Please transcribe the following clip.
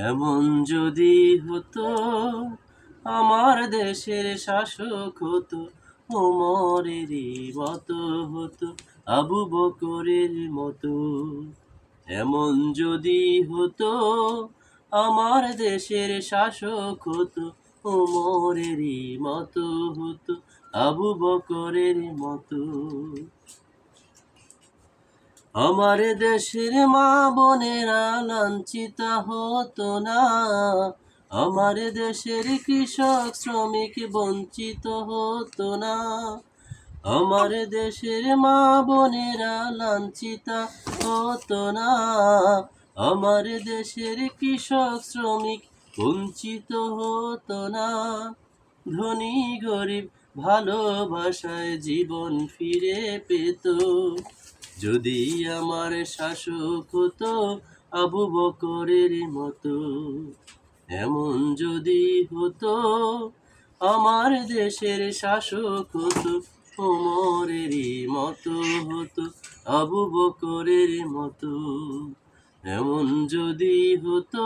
এমন যদি হতো আমার দেশের শাসক হতো, ওমরেরই মতো হতো, আবু বকরের মতো। এমন যদি হতো আমার দেশের শাসক হতো, ওমরেরই মতো হতো, আবু বকরের মতো। আমার দেশের মা বোনেরা লাঞ্ছিত হতো না, আমার দেশের কৃষক শ্রমিক বঞ্চিত হতো না। আমার দেশের মা বোনেরা লাঞ্ছিত হতো না, আমার দেশের কৃষক শ্রমিক বঞ্চিত হতো না। ধনী গরিব ভালোবাসায় জীবন ফিরে পেত, যদি আমার শাসক হতো আবু বকরের মতো। এমন যদি হতো আমার দেশের শাসক হতো, ওমরেরই মতো হতো, আবু বকরের মতো। এমন যদি হতো।